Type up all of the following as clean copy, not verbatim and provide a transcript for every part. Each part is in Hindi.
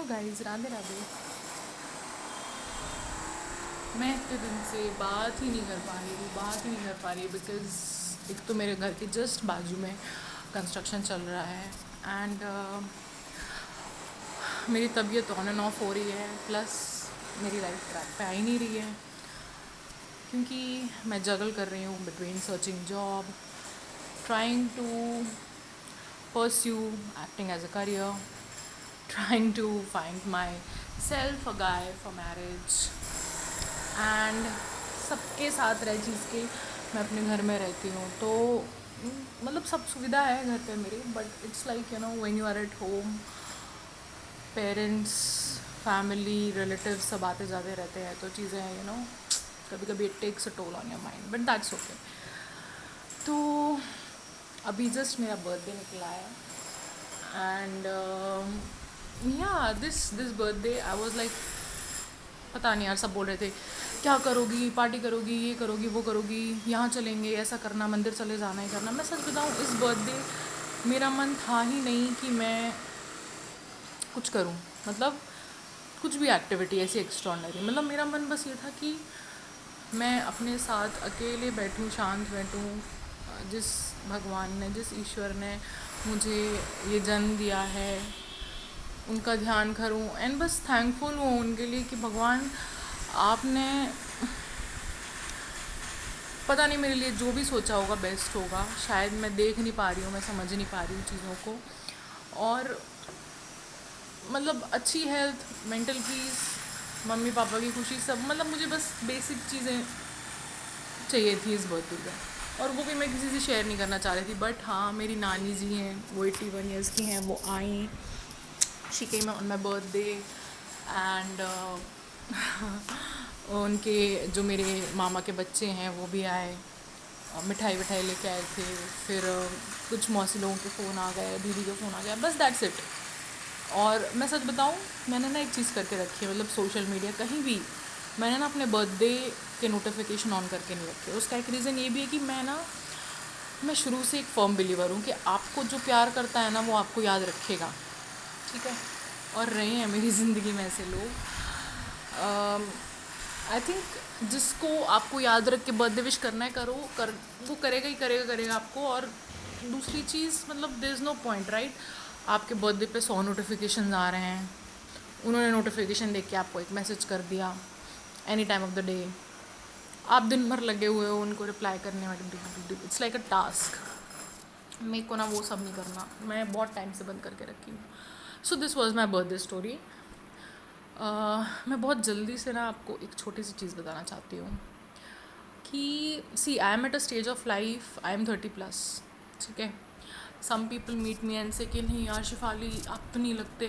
Hello guys, Radhe Radhe. मैं इतने दिन से बात ही नहीं कर पा रही हूँ, बिकॉज़ एक तो मेरे घर के जस्ट बाजू में कंस्ट्रक्शन चल रहा है एंड मेरी तबीयत ऑन एंड ऑफ हो रही है, प्लस मेरी लाइफ ट्रैक पे आ ही नहीं रही है क्योंकि मैं जगल कर रही हूँ between searching job, trying to pursue acting as a career, trying to find myself a guy for marriage and सबके साथ रह चीज़ के मैं अपने घर में रहती हूँ तो मतलब सब सुविधा है घर पे मेरी, but it's like when you are at home, parents, family, relatives सब आते जाते रहते हैं तो चीज़ें कभी कभी it takes a toll on your mind, but that's okay. तो अभी जस्ट मेरा बर्थडे निकला है and yeah this birthday I was like, पता नहीं यार, सब बोल रहे थे क्या करोगी, पार्टी करोगी, ये करोगी, वो करोगी, यहाँ चलेंगे, ऐसा करना, मंदिर चले जाना, ही करना। मैं सच बताऊँ, इस बर्थडे मेरा मन था ही नहीं कि मैं कुछ करूँ, मतलब कुछ भी एक्टिविटी ऐसी एक्स्ट्रॉर्डनरी। मतलब मेरा मन बस ये था कि मैं अपने साथ अकेले बैठूँ, शांत बैठूँ, जिस भगवान ने, जिस ईश्वर ने मुझे ये जन्म दिया है उनका ध्यान करूँ एंड बस थैंकफुल हूँ उनके लिए कि भगवान आपने पता नहीं मेरे लिए जो भी सोचा होगा बेस्ट होगा। शायद मैं देख नहीं पा रही हूँ, मैं समझ नहीं पा रही हूँ चीज़ों को, और मतलब अच्छी health, mental peace, mummy papa की खुशी, सब मतलब मुझे बस बेसिक चीज़ें चाहिए थी इस बर्थडे पे, और वो भी मैं किसी से शेयर नहीं करना चाह रही थी। बट हाँ, मेरी नानी जी हैं, वो 81 ईयर्स की हैं, वो आई, she came on my birthday and उनके जो मेरे मामा के बच्चे हैं वो भी आए, मिठाई विठाई लेके आए थे, फिर कुछ मौसी लोगों के फ़ोन आ गए, दीदी का फ़ोन आ गया, बस दैट्स इट। और मैं सच बताऊँ, मैंने ना एक चीज़ करके रखी है, मतलब सोशल मीडिया कहीं भी मैंने ना अपने बर्थडे के नोटिफिकेशन ऑन करके नहीं रखे। उसका एक रीज़न ये भी है कि मैं शुरू से एक फर्म बिलीवर हूँ कि आपको जो प्यार करता है ना वो आपको याद रखेगा, ठीक है। और रहे हैं मेरी ज़िंदगी में ऐसे लोग, आई थिंक जिसको आपको याद रख के बर्थडे विश करना है, वो करेगा ही करेगा आपको। और दूसरी चीज़, मतलब there is no point, right? आपके बर्थडे पे 100 नोटिफिकेशन आ रहे हैं, उन्होंने नोटिफिकेशन देख के आपको एक मैसेज कर दिया any time of the day, आप दिन भर लगे हुए हो उनको रिप्लाई करने में, इट्स लाइक अ टास्क। मेरे को ना वो सब नहीं करना, मैं बहुत टाइम से बंद करके रखी हूँ। So this was my birthday story. मैं बहुत जल्दी से ना आपको एक छोटी सी चीज़ बताना चाहती हूँ कि see I am at a stage of life, I am 30+, ठीक है। Some people meet me and say कि नहीं यार शिफाली, आप तो नहीं लगते,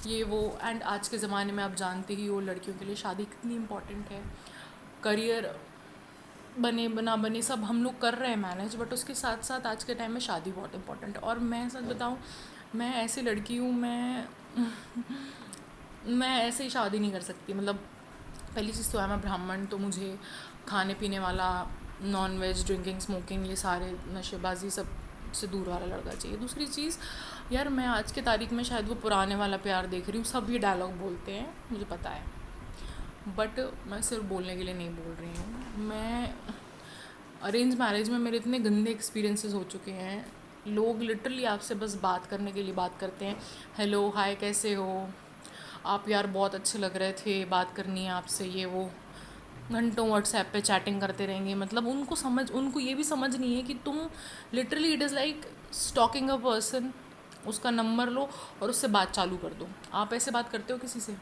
ये वो। एंड आज के ज़माने में आप जानते ही हो लड़कियों के लिए शादी कितनी इम्पॉर्टेंट है, करियर बने बना बने सब हम लोग कर रहे हैं मैनेज, बट उसके साथ साथ आज के टाइम में शादी बहुत इम्पोर्टेंट है। और मैं सच बताऊँ, मैं ऐसी लड़की हूँ, मैं ऐसे ही शादी नहीं कर सकती। मतलब पहली चीज़ तो है, मैं ब्राह्मण, तो मुझे खाने पीने वाला, नॉन वेज, ड्रिंकिंग, स्मोकिंग, ये सारे नशेबाजी सब से दूर वाला लड़का चाहिए। दूसरी चीज़ यार, मैं आज के तारीख में शायद वो पुराने वाला प्यार देख रही हूँ, सब ये डायलॉग बोलते हैं, मुझे पता है, बट मैं सिर्फ बोलने के लिए नहीं बोल रही हूँ। मैं अरेंज मैरिज में मेरे इतने गंदे एक्सपीरियंसेस हो चुके हैं, लोग लिटरली आपसे बस बात करने के लिए बात करते हैं, हेलो हाय कैसे हो आप, यार बहुत अच्छे लग रहे थे, बात करनी है आपसे, ये वो, घंटों व्हाट्सएप पे चैटिंग करते रहेंगे। मतलब उनको ये भी समझ नहीं है कि तुम literally, it is like stalking a person, उसका नंबर लो और उससे बात चालू कर दो। आप ऐसे बात करते हो किसी से?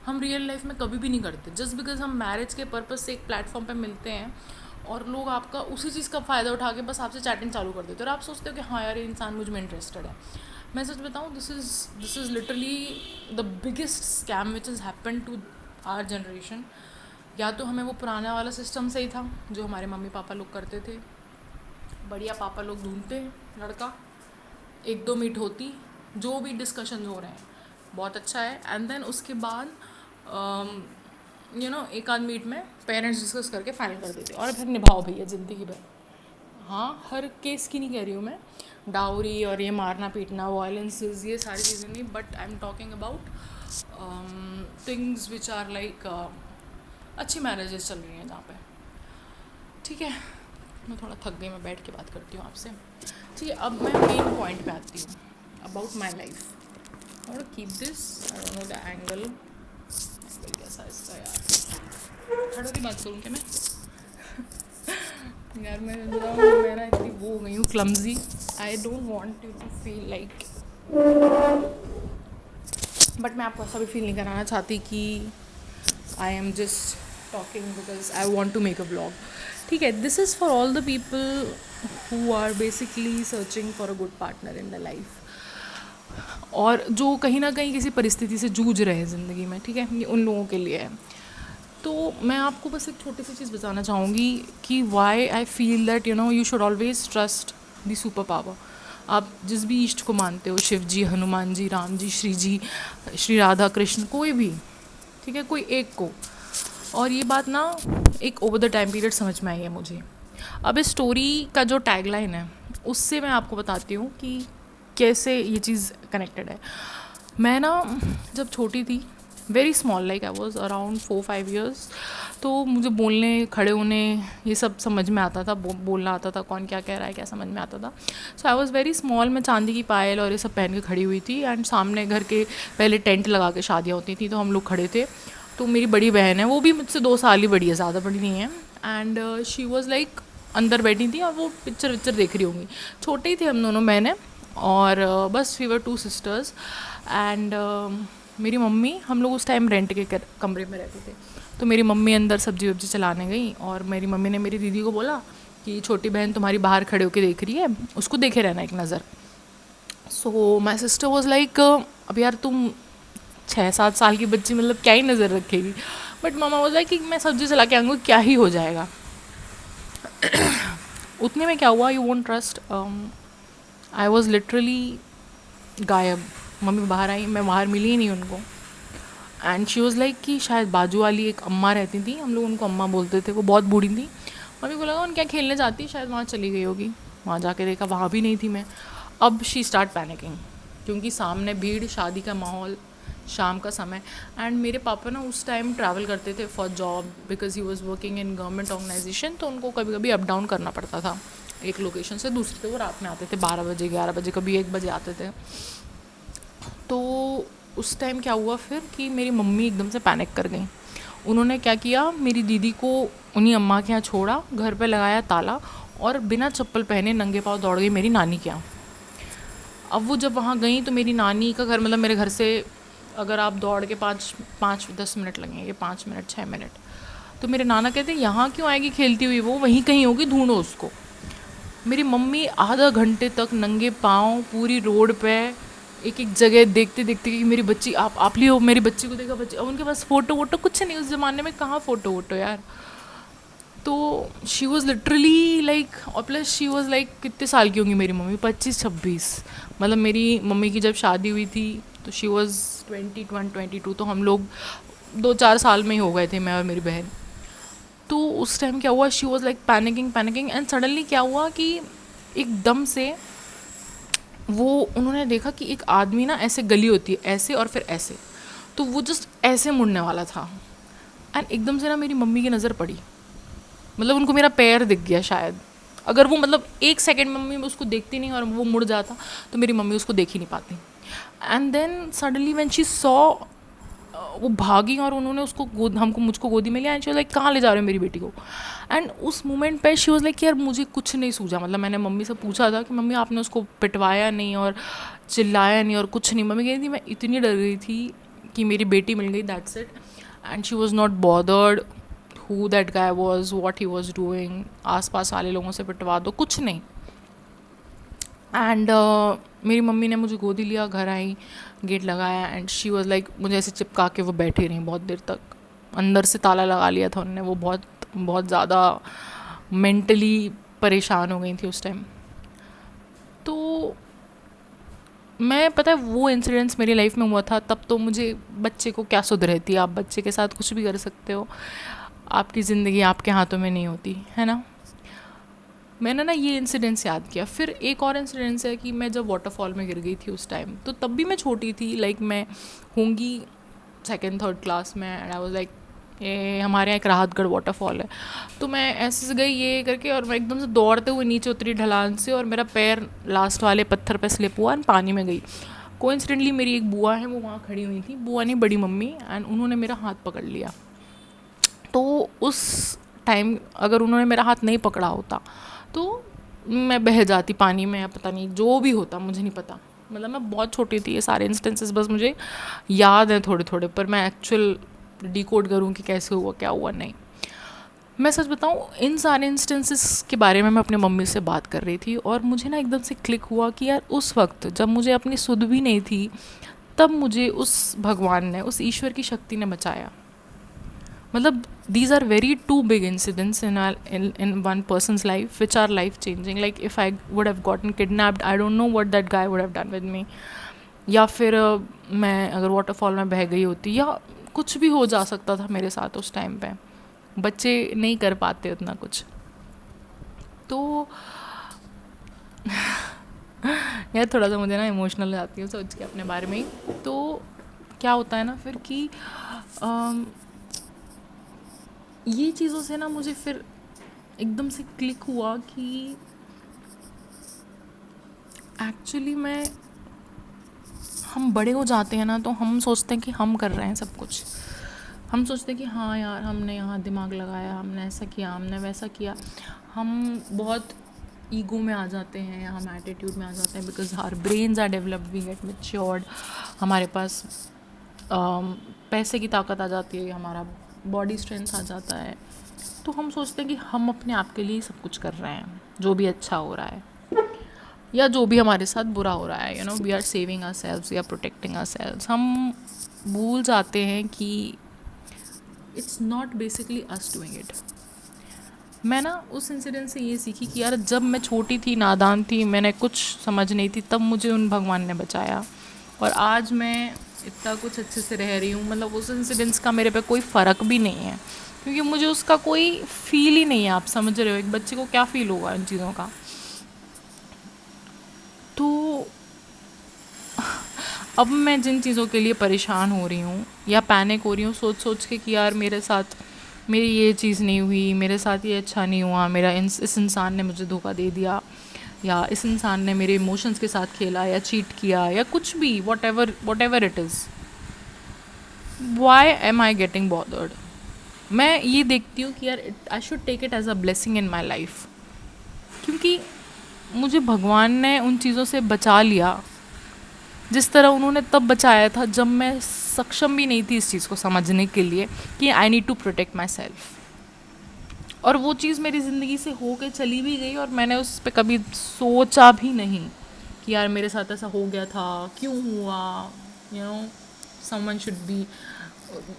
हम रियल लाइफ में कभी भी नहीं करते, जस्ट बिकॉज हम मैरिज के पर्पज़ से एक प्लेटफॉर्म पे मिलते हैं और लोग आपका उसी चीज़ का फ़ायदा उठा के बस आपसे चैटिंग चालू कर देते हैं और आप सोचते हो कि हाँ यार ये इंसान मुझ में इंटरेस्टेड है। मैं सच बताऊँ, this is literally the biggest scam which is happen to our generation. या तो हमें वो पुराना वाला सिस्टम सही था जो हमारे मम्मी पापा लोग करते थे, बढ़िया पापा लोग ढूंढते हैं लड़का, एक दो मीट होती, जो भी डिस्कशन हो रहे हैं बहुत अच्छा है, एंड देन उसके बाद एक आध मीट में पेरेंट्स डिस्कस करके फाइनल कर देते और फिर निभाओ भैया ज़िंदगी भर। हाँ, हर केस की नहीं कह रही हूँ मैं, डाउरी और ये मारना पीटना, वायलेंसेस, ये सारी चीज़ें नहीं, but I am talking about things which are like अच्छी मैरिजेस चल रही हैं जहाँ पे। ठीक है, मैं थोड़ा थक गई, मैं बैठ के बात करती हूँ आपसे। ठीक है, अब मैं मेन पॉइंट पे आती हूँ, अबाउट माई लाइफ। और keep this, I don't know the angle कैसा है इसका यार, खड़ों की बात करूँ क्या मैं? यार मैं ना इतनी वो हो गई हूँ clumsy, I don't want you to feel like, but मैं आपको ऐसा भी फील नहीं कराना चाहती कि I am just talking because I want to make a blog. ठीक है, this is for all the people who are basically searching for a good partner in the life, और जो कहीं ना कहीं किसी परिस्थिति से जूझ रहे हैं ज़िंदगी में। ठीक है, ये उन लोगों के लिए है। तो मैं आपको बस एक छोटी सी चीज़ बताना चाहूँगी कि why I feel that you should always trust the super power. आप जिस भी ईष्ट को मानते हो, शिव जी, हनुमान जी, राम जी, श्री जी, श्री राधा कृष्ण, कोई भी, ठीक है, कोई एक को। और ये बात ना एक ओवर द टाइम पीरियड समझ में आई है मुझे। अब इस स्टोरी का जो टैगलाइन है उससे मैं आपको बताती हूँ कि कैसे ये चीज़ कनेक्टेड है। मैं ना जब छोटी थी, very small, like I was around 4-5 years, तो मुझे बोलने, खड़े होने, ये सब समझ में आता था, बोलना आता था, कौन क्या कह रहा है क्या समझ में आता था। सो आई वॉज़ वेरी स्मॉल। मैं चांदी की पायल और ये सब पहन के खड़ी हुई थी, एंड सामने घर के पहले टेंट लगा के शादियाँ होती थी, तो हम लोग खड़े थे। तो मेरी बड़ी बहन है, वो भी मुझसे 2 साल ही बड़ी है, ज़्यादा बड़ी नहीं है, एंड शी वॉज़ लाइक अंदर बैठी थी और वो पिक्चर विक्चर देख रही होंगी। छोटे ही थे हम दोनों बहनें, और बस वी वर 2 सिस्टर्स। एंड मेरी मम्मी, हम लोग उस टाइम रेंट के कमरे में रहते थे, तो मेरी मम्मी अंदर सब्जी वब्जी चलाने गई, और मेरी मम्मी ने मेरी दीदी को बोला कि छोटी बहन तुम्हारी बाहर खड़े होके देख रही है, उसको देखे रहना एक नज़र। सो माई सिस्टर वॉज लाइक, अब यार तुम 6-7 साल की बच्ची, मतलब क्या ही नज़र रखेगी। बट मामा वॉज लाइक कि मैं सब्जी चला के आऊँगी, क्या ही हो जाएगा। उतने में क्या हुआ, you won't trust, I was literally गायब। मम्मी बाहर आई, मैं बाहर मिली ही नहीं उनको। एंड शी वॉज़ लाइक कि शायद बाजू वाली एक अम्मा रहती थी, हम लोग उनको अम्मा बोलते थे, वो बहुत बूढ़ी थी। मम्मी को लगा उन क्या खेलने जाती, शायद वहाँ चली गई होगी। वहाँ जाके देखा, वहाँ भी नहीं थी मैं। अब शी स्टार्ट पैनिकिंग, क्योंकि सामने भीड़, शादी का माहौल, शाम का समय। एंड मेरे पापा ना उस टाइम ट्रैवल करते थे for job, because he was working in government organization, तो उनको कभी कभी अप डाउन करना पड़ता था एक लोकेशन से दूसरी। तो वो रात में आते थे 12 बजे, 11 बजे, कभी 1 बजे आते थे। तो उस टाइम क्या हुआ फिर कि मेरी मम्मी एकदम से पैनिक कर गई। उन्होंने क्या किया, मेरी दीदी को उन्हीं अम्मा के यहाँ छोड़ा, घर पे लगाया ताला, और बिना चप्पल पहने नंगे पाँव दौड़ गई मेरी नानी के यहाँ। अब वो जब वहाँ गई तो मेरी नानी का घर, मतलब मेरे घर से अगर आप दौड़ के 5-10 मिनट लगेंगे, 5 मिनट 6 मिनट। तो मेरे नाना कहते यहाँ क्यों आएगी खेलती हुई, वो वहीं कहीं होगी, ढूंढो उसको। मेरी मम्मी आधा घंटे तक नंगे पाँव पूरी रोड पे एक एक जगह देखते देखते कि मेरी बच्ची, आप लिए हो, मेरी बच्ची को देखा, बच्ची। अब उनके पास फ़ोटो वोटो कुछ नहीं, उस ज़माने में कहाँ फ़ोटो वोटो यार। तो शी वॉज़ लिटरली लाइक, और प्लस शी वॉज़ लाइक, कितने साल की होंगी मेरी मम्मी, 25-26, मतलब मेरी मम्मी की जब शादी हुई थी तो शी वॉज़ 21-22, तो हम लोग 2-4 साल में ही हो गए थे, मैं और मेरी बहन। तो उस टाइम क्या हुआ, she was like panicking, and suddenly क्या हुआ कि एकदम से वो, उन्होंने देखा कि एक आदमी ना, ऐसे गली होती है ऐसे और फिर ऐसे, तो वो जस्ट ऐसे मुड़ने वाला था। एंड एकदम से ना मेरी मम्मी की नज़र पड़ी, मतलब उनको मेरा पैर दिख गया शायद। अगर वो, मतलब 1 सेकेंड मम्मी उसको देखती नहीं और वो मुड़ जाता, तो मेरी मम्मी उसको देख ही नहीं पाती। And then suddenly when she saw, वो भागी और उन्होंने उसको मुझको गोदी में लिया, एंड शी वाज लाइक कहाँ ले जा रहे हो मेरी बेटी को। एंड उस मोमेंट पे शी वाज लाइक यार मुझे कुछ नहीं सूझा, मतलब मैंने मम्मी से पूछा था कि मम्मी आपने उसको पिटवाया नहीं और चिल्लाया नहीं और कुछ नहीं। मम्मी कह रही थी मैं इतनी डर गई थी कि मेरी बेटी मिल गई, that's it. And she was not bothered who that guy was, what he was doing, आस पास वाले लोगों से पिटवा दो, कुछ नहीं। एंड मेरी मम्मी ने मुझे गोदी लिया, घर आई, गेट लगाया, एंड शी वाज लाइक, मुझे ऐसे चिपका के वो बैठी रही बहुत देर तक। अंदर से ताला लगा लिया था उन्होंने, वो बहुत बहुत ज़्यादा मेंटली परेशान हो गई थी उस टाइम। तो मैं, पता है वो इंसिडेंट्स मेरी लाइफ में हुआ था तब, तो मुझे बच्चे को क्या सुध रहती है, आप बच्चे के साथ कुछ भी कर सकते हो, आपकी ज़िंदगी आपके हाथों में नहीं होती है ना। मैंने ना ये इंसिडेंस याद किया। फिर एक और इंसिडेंस है कि मैं जब वाटरफॉल में गिर गई थी उस टाइम, तो तब भी मैं छोटी थी, लाइक मैं होंगी सेकेंड थर्ड क्लास में, एंड आई वाज लाइक ये हमारे यहाँ एक राहतगढ़ वाटरफॉल है। तो मैं ऐसे से गई ये करके, और मैं एकदम से दौड़ते हुए नीचे उतरी ढलान से, और मेरा पैर लास्ट वाले पत्थर पे स्लिप हुआ एंड पानी में गई। कोइंसिडेंटली मेरी एक बुआ है, वो वहाँ खड़ी हुई थी, बुआ नहीं बड़ी मम्मी, एंड उन्होंने मेरा हाथ पकड़ लिया। तो उस टाइम अगर उन्होंने मेरा हाथ नहीं पकड़ा होता तो मैं बह जाती पानी में, या पता नहीं जो भी होता, मुझे नहीं पता। मतलब मैं बहुत छोटी थी, ये सारे इंस्टेंसेस बस मुझे याद हैं थोड़े थोड़े, पर मैं एक्चुअल डिकोड करूँ कि कैसे हुआ क्या हुआ, नहीं। मैं सच बताऊँ, इन सारे इंस्टेंसेस के बारे में मैं अपने मम्मी से बात कर रही थी, और मुझे ना एकदम से क्लिक हुआ कि यार उस वक्त जब मुझे अपनी सुध भी नहीं थी, तब मुझे उस भगवान ने, उस ईश्वर की शक्ति ने बचाया। मतलब these are very two big incidents in one person's life which are life changing. Like if I would have gotten kidnapped, I don't know what that guy would have done with me. या फिर मैं अगर वाटरफॉल में बह गई होती, या कुछ भी हो जा सकता था मेरे साथ उस टाइम पे। बच्चे नहीं कर पाते उतना कुछ। तो यार थोड़ा सा मुझे ना इमोशनल हो जाती हूँ सोच के अपने बारे में ही। तो क्या होता है ना फिर कि ये चीज़ों से ना मुझे फिर एकदम से क्लिक हुआ कि एक्चुअली हम बड़े हो जाते हैं ना, तो हम सोचते हैं कि हम कर रहे हैं सब कुछ। हम सोचते हैं कि हाँ यार हमने यहाँ दिमाग लगाया, हमने ऐसा किया, हमने वैसा किया। हम बहुत ईगो में आ जाते हैं, या हम एटीट्यूड में आ जाते हैं, because our brains are developed, we get matured, हमारे पास पैसे की ताकत आ जाती है, हमारा बॉडी स्ट्रेंथ आ जाता है। तो हम सोचते हैं कि हम अपने आप के लिए सब कुछ कर रहे हैं, जो भी अच्छा हो रहा है या जो भी हमारे साथ बुरा हो रहा है, you know, we are saving our selves, we are protecting our selves. हम भूल जाते हैं कि it's not basically us doing it. मैं ना उस इंसिडेंट से ये सीखी कि यार जब मैं छोटी थी, नादान थी, मैंने कुछ समझ नहीं थी, तब मुझे उन भगवान ने बचाया, और आज मैं इतना कुछ अच्छे से रह रही हूँ। मतलब उस इंसिडेंट्स का मेरे पे कोई फ़र्क भी नहीं है, क्योंकि मुझे उसका कोई फील ही नहीं है। आप समझ रहे हो, एक बच्चे को क्या फ़ील होगा इन चीज़ों का। तो अब मैं जिन चीज़ों के लिए परेशान हो रही हूँ या पैनिक हो रही हूँ सोच सोच के कि यार मेरे साथ मेरी ये चीज़ नहीं हुई, मेरे साथ ये अच्छा नहीं हुआ, मेरा इस इंसान ने मुझे धोखा दे दिया, या इस इंसान ने मेरे इमोशंस के साथ खेला, या चीट किया, या कुछ भी, whatever it is, why am I getting bothered. मैं ये देखती हूँ कि यार I should take it as a blessing in my life, क्योंकि मुझे भगवान ने उन चीज़ों से बचा लिया जिस तरह उन्होंने तब बचाया था जब मैं सक्षम भी नहीं थी इस चीज़ को समझने के लिए कि I need to protect my self. और वो चीज़ मेरी ज़िंदगी से हो के चली भी गई, और मैंने उस पर कभी सोचा भी नहीं कि यार मेरे साथ ऐसा हो गया था, क्यों हुआ, you know, someone should be,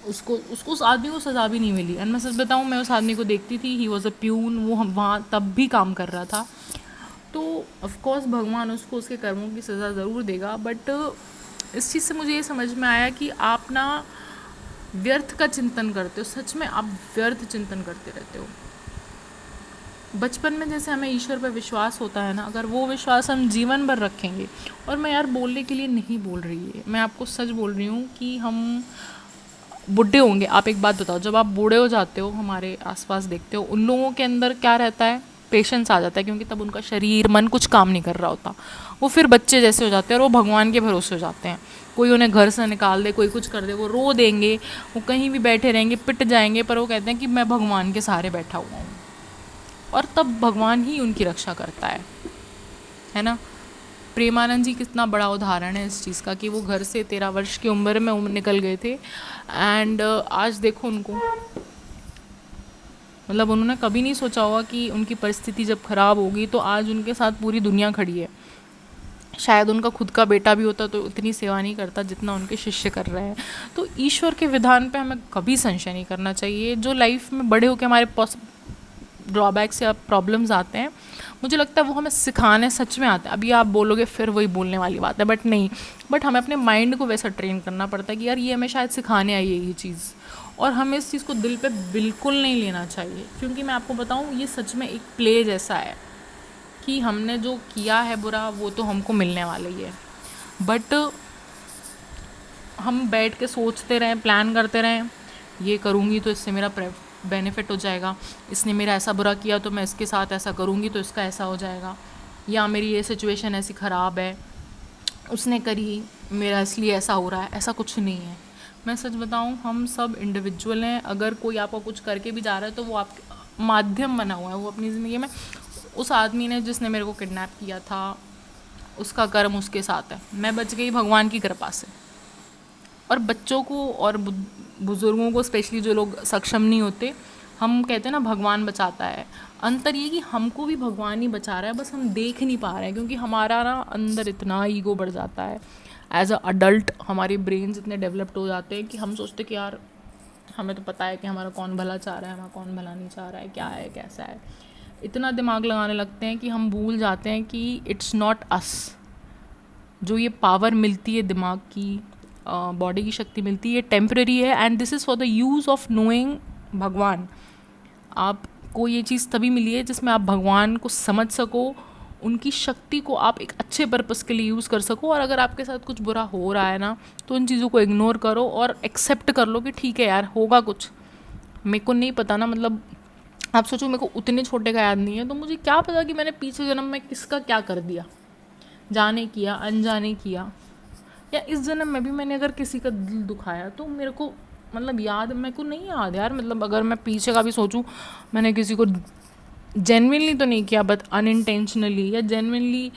उसको उस आदमी को सज़ा भी नहीं मिली। एंड मैं सच बताऊँ, मैं उस आदमी को देखती थी, ही वॉज अ प्यून, वो हम वहाँ तब भी काम कर रहा था। तो ऑफकोर्स भगवान उसको उसके कर्मों की सज़ा ज़रूर देगा, बट इस चीज़ से मुझे ये समझ में आया कि आप ना व्यर्थ का चिंतन करते हो, सच में आप व्यर्थ चिंतन करते रहते हो। बचपन में जैसे हमें ईश्वर पर विश्वास होता है ना, अगर वो विश्वास हम जीवन भर रखेंगे, और मैं यार बोलने के लिए नहीं बोल रही है, मैं आपको सच बोल रही हूँ कि हम बूढ़े होंगे। आप एक बात बताओ, जब आप बूढ़े हो जाते हो, हमारे आसपास देखते हो, उन लोगों के अंदर क्या रहता है, पेशेंस आ जाता है, क्योंकि तब उनका शरीर मन कुछ काम नहीं कर रहा होता। वो फिर बच्चे जैसे हो जाते हैं, और वो भगवान के भरोसे हो जाते हैं। कोई उन्हें घर से निकाल दे, कोई कुछ कर दे, वो रो देंगे, वो कहीं भी बैठे रहेंगे, पिट जाएंगे, पर वो कहते हैं कि मैं भगवान के सहारे बैठा हुआ हूँ, और तब भगवान ही उनकी रक्षा करता है ना। प्रेमानंद जी कितना बड़ा उदाहरण है इस चीज़ का, कि वो घर से 13 वर्ष की उम्र में निकल गए थे, एंड आज देखो उनको, मतलब उन्होंने कभी नहीं सोचा होगा कि उनकी परिस्थिति जब ख़राब होगी तो आज उनके साथ पूरी दुनिया खड़ी है। शायद उनका खुद का बेटा भी होता तो इतनी सेवा नहीं करता जितना उनके शिष्य कर रहे हैं। तो ईश्वर के विधान पे हमें कभी संशय नहीं करना चाहिए। जो लाइफ में बड़े होकर हमारे ड्रॉबैक्स या प्रॉब्लम्स आते हैं, मुझे लगता है वो हमें सिखाने सच में आते हैं। अभी आप बोलोगे फिर वही बोलने वाली बात है, बट नहीं, बट हमें अपने माइंड को वैसा ट्रेन करना पड़ता है कि यार ये हमें शायद सिखाने आई है ये चीज़, और हमें इस चीज़ को दिल पे बिल्कुल नहीं लेना चाहिए। क्योंकि मैं आपको बताऊँ, ये सच में एक प्ले जैसा है कि हमने जो किया है बुरा वो तो हमको मिलने वाला ही है, बट हम बैठ के सोचते रहें, प्लान करते रहें, ये करूँगी तो इससे मेरा बेनिफिट हो जाएगा, इसने मेरा ऐसा बुरा किया तो मैं इसके साथ ऐसा करूँगी तो इसका ऐसा हो जाएगा, या मेरी ये सिचुएशन ऐसी ख़राब है, उसने करी, मेरा इसलिए ऐसा हो रहा है, ऐसा कुछ नहीं है। मैं सच बताऊं, हम सब इंडिविजुअल हैं। अगर कोई आपको कुछ करके भी जा रहा है तो वो आपके माध्यम बना हुआ है, वो अपनी ज़िंदगी में। उस आदमी ने जिसने मेरे को किडनैप किया था, उसका कर्म उसके साथ है, मैं बच गई भगवान की कृपा से। और बच्चों को और बुज़ुर्गों को स्पेशली, जो लोग सक्षम नहीं होते, हम कहते हैं ना भगवान बचाता है, अंतर ये कि हमको भी भगवान ही बचा रहा है, बस हम देख नहीं पा रहे हैं, क्योंकि हमारा ना अंदर इतना ईगो बढ़ जाता है। एज अ अडल्ट हमारे ब्रेन्स इतने डेवलप्ड हो जाते हैं कि हम सोचते कि यार हमें तो पता है कि हमारा कौन भला चाह रहा है, हमारा कौन भला नहीं चाह रहा है, क्या है कैसा है। इतना दिमाग लगाने लगते हैं कि हम भूल जाते हैं कि इट्स नॉट अस। जो ये पावर मिलती है दिमाग की, बॉडी की शक्ति मिलती है, टेम्प्रेरी है, and this is for the use of knowing भगवान। आपको ये चीज़ तभी मिली है जिसमें आप भगवान को समझ सको, उनकी शक्ति को आप एक अच्छे पर्पस के लिए यूज़ कर सको। और अगर आपके साथ कुछ बुरा हो रहा है ना, तो उन चीज़ों को इग्नोर करो और एक्सेप्ट कर लो कि ठीक है यार, होगा कुछ, मेरे को नहीं पता ना। मतलब आप सोचो, मेरे को उतने छोटे का याद नहीं है, तो मुझे क्या पता कि मैंने पिछले जन्म में किसका क्या कर दिया, जाने किया अनजाने किया, या इस जन्म में भी मैंने अगर किसी का दिल दुखाया, तो मेरे को मतलब याद, मेरे को नहीं याद यार। मतलब अगर मैं पीछे का भी सोचूं, मैंने किसी को जेन्युइनली तो नहीं किया, बट अनइंटेंशनली या जेन्युइनली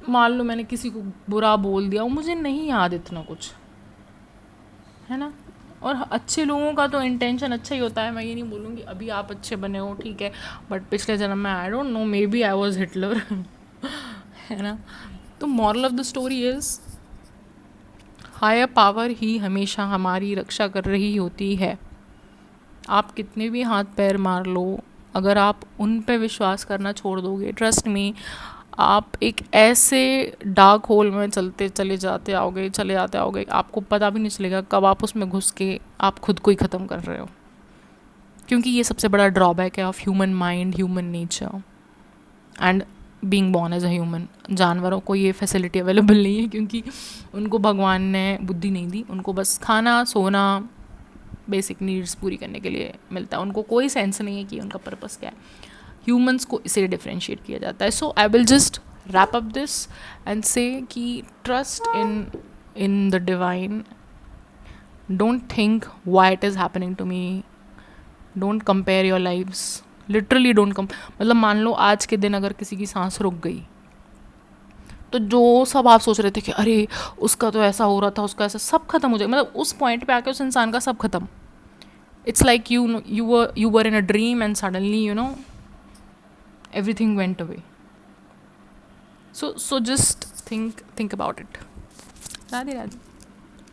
मान लो मैंने किसी को बुरा बोल दिया, वो मुझे नहीं याद इतना कुछ, है ना। और अच्छे लोगों का तो इंटेंशन अच्छा ही होता है, मैं ये नहीं बोलूँगी अभी आप अच्छे बने हो, ठीक है, बट पिछले जन्म में I don't know, maybe I was Hitler है ना। तो moral of the story is, higher power ही हमेशा हमारी रक्षा कर रही होती है। आप कितने भी हाथ पैर मार लो, अगर आप उन पे विश्वास करना छोड़ दोगे, ट्रस्ट मी, आप एक ऐसे डार्क होल में चले जाते आओगे, आपको पता भी नहीं चलेगा कब आप उसमें घुस के आप खुद को ही ख़त्म कर रहे हो। क्योंकि ये सबसे बड़ा ड्रॉबैक है of human mind, human nature and being born as a human. जानवरों को ये फैसिलिटी अवेलेबल नहीं है, क्योंकि उनको भगवान ने बुद्धि नहीं दी, उनको बस खाना सोना बेसिक नीड्स पूरी करने के लिए मिलता है, उनको कोई सेंस नहीं है कि उनका पर्पस क्या है। ह्यूमंस को इसे डिफ्रेंशिएट किया जाता है। So I will just wrap up this and say कि trust in the divine, don't think why it is happening to me, don't compare your lives, literally don't मतलब मान लो आज के दिन अगर किसी की सांस रुक गई, तो जो सब आप सोच रहे थे कि अरे उसका तो ऐसा हो रहा था, उसका ऐसा, सब खत्म हो जाएगा। मतलब उस पॉइंट पे आके उस इंसान का सब खत्म। It's like you were in a dream and suddenly everything went away. So just think about it. Radhe Radhe.